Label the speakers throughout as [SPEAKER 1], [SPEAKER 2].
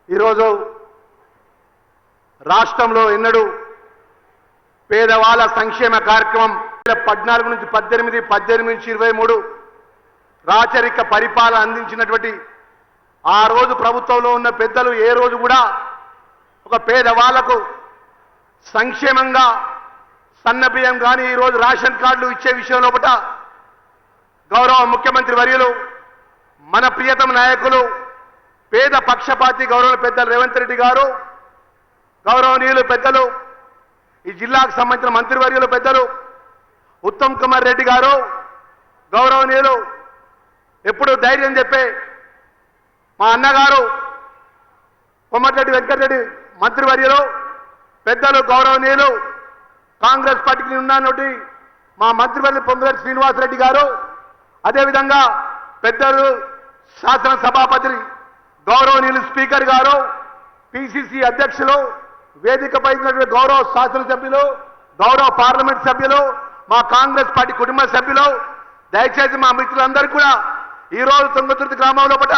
[SPEAKER 1] ఈరోజు రాష్ట్రంలో ఎన్నడూ పేదవాళ్ళ సంక్షేమ కార్యక్రమం 14 నుంచి 18, 18 నుంచి 23 రాచరిక పరిపాలన అందించినటువంటి ఆ రోజు ప్రభుత్వంలో ఉన్న పెద్దలు ఏ రోజు కూడా ఒక పేదవాళ్లకు సంక్షేమంగా సన్నబియ్యం కానీ ఈ రోజు రేషన్ కార్డులు ఇచ్చే విషయంలో పట గౌరవ ముఖ్యమంత్రి వర్యులు మన ప్రియతమ నాయకులు పేద పక్షపాతి గౌరవ పెద్దలు రేవంత్ రెడ్డి గారు గౌరవనీయులు పెద్దలు ఈ జిల్లాకు సంబంధించిన మంత్రివర్యులు పెద్దలు ఉత్తమ్ కుమార్ రెడ్డి గారు గౌరవనీయులు ఎప్పుడు ధైర్యం చెప్పే మా అన్నగారు కొమ్మటిరెడ్డి వెంకటరెడ్డి మంత్రివర్యులు పెద్దలు గౌరవనీయులు కాంగ్రెస్ పార్టీకి ఉన్నటువంటి మా మంత్రివర్యులు పొంగులేటి శ్రీనివాసరెడ్డి గారు అదేవిధంగా పెద్దలు శాసనసభాపతి గౌరవనీయులు స్పీకర్ గారు పిసిసి అధ్యక్షులు వేదికపై ఉన్నటువంటి గౌరవ శాసనసభ్యులు గౌరవ పార్లమెంట్ సభ్యులు మా కాంగ్రెస్ పార్టీ కుటుంబ సభ్యులు దయచేసి మా మిత్రులందరికీ కూడా ఈరోజు తుంగతుర్తి గ్రామంలో పట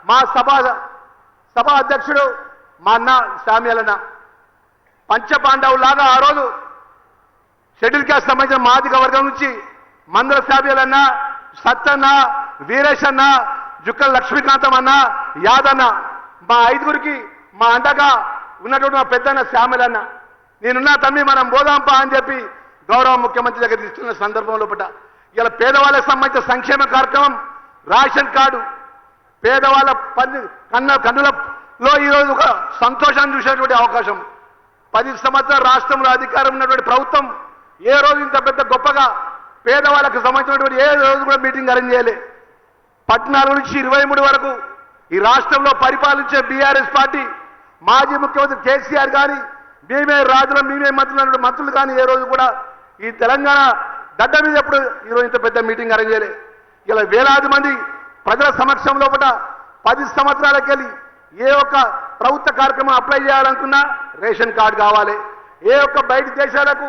[SPEAKER 1] మా సభ అధ్యక్షుడు మా అన్న శామ్యాలన్న పంచపాండవులాగా ఆ రోజు షెడ్యూల్ క్యాస్ట్ సంబంధించిన మాదిక వర్గం నుంచి మందల శామ్యాలన్న సత్తన్న వీరేశన్న జుక్కల లక్ష్మీకాంతం అన్న యాదన్న మా ఐదుగురికి మా అండగా ఉన్నటువంటి మా పెద్దన్న శ్యామలన్న నేనున్నా తమ్మి మనం పోదాంపా అని చెప్పి గౌరవ ముఖ్యమంత్రి దగ్గర తీసుకున్న సందర్భంలో పట ఇలా పేదవాళ్ళకి సంబంధించిన సంక్షేమ కార్యక్రమం రేషన్ కార్డు పేదవాళ్ళ కన్నులలో ఈరోజు ఒక సంతోషాన్ని చూసేటువంటి అవకాశం 10 సంవత్సరాల రాష్ట్రంలో అధికారం ఉన్నటువంటి ప్రభుత్వం ఏ రోజు ఇంత పెద్ద గొప్పగా పేదవాళ్ళకు సంబంధించినటువంటి ఏ రోజు కూడా మీటింగ్ అరేంజ్ చేయలే 14 నుంచి 23 వరకు ఈ రాష్ట్రంలో పరిపాలించే బీఆర్ఎస్ పార్టీ మాజీ ముఖ్యమంత్రి కేసీఆర్ కానీ మేమే రాజులు మేమే మంత్రులు కానీ ఏ రోజు కూడా ఈ తెలంగాణ గడ్డ మీద ఎప్పుడు ఈరోజు ఇంత పెద్ద మీటింగ్ అరేంజ్ చేయలే ఇలా వేలాది మంది ప్రజల సమక్షంలో పట 10 సంవత్సరాలకి వెళ్ళి ఏ ఒక్క ప్రభుత్వ కార్యక్రమం అప్లై చేయాలనుకున్నా రేషన్ కార్డు కావాలి ఏ ఒక్క బయట దేశాలకు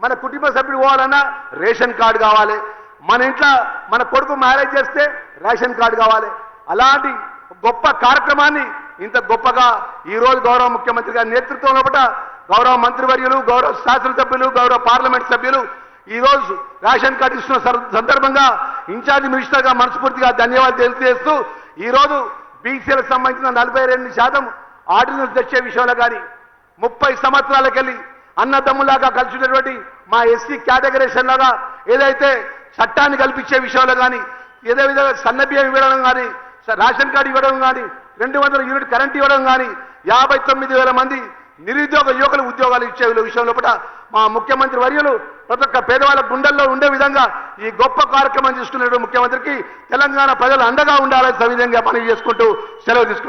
[SPEAKER 1] మన కుటుంబ సభ్యుడు పోవాలన్నా రేషన్ కార్డు కావాలి మన ఇంట్లో మన కొడుకు మ్యారేజ్ చేస్తే రేషన్ కార్డు కావాలి అలాంటి గొప్ప కార్యక్రమాన్ని ఇంత గొప్పగా ఈరోజు గౌరవ ముఖ్యమంత్రి గారి నేతృత్వంలో పట గౌరవ మంత్రివర్యులు గౌరవ శాసనసభ్యులు గౌరవ పార్లమెంట్ సభ్యులు ఈరోజు రేషన్ కార్డు ఇస్తున్న సందర్భంగా ఇన్ఛార్జి మినిస్టర్గా మనస్ఫూర్తిగా ధన్యవాదాలు తెలియజేస్తూ ఈరోజు బీసీలకు సంబంధించిన 42% ఆర్డినెన్స్ తెచ్చే విషయంలో కానీ 30 సంవత్సరాలకెళ్ళి అన్నదమ్ములాగా కలిసినటువంటి మా ఎస్సీ కేటగరేషన్ లాగా ఏదైతే చట్టాన్ని కల్పించే విషయంలో కానీ ఏదే విధంగా సన్నబియ్యం ఇవ్వడం కానీ రేషన్ కార్డు ఇవ్వడం కానీ 200 యూనిట్ కరెంట్ ఇవ్వడం కానీ 59,000 మంది నిరుద్యోగ యువకులు ఉద్యోగాలు ఇచ్చే విషయంలో కూడా మా ముఖ్యమంత్రి వర్యులు ప్రతి ఒక్క పేదవాళ్ళ గుండెల్లో ఉండే విధంగా ఈ గొప్ప కార్యక్రమం తీసుకున్నటువంటి ముఖ్యమంత్రికి తెలంగాణ ప్రజలు అండగా ఉండాలని సవిధంగా పని చేసుకుంటూ సెలవు తీసుకుంటారు.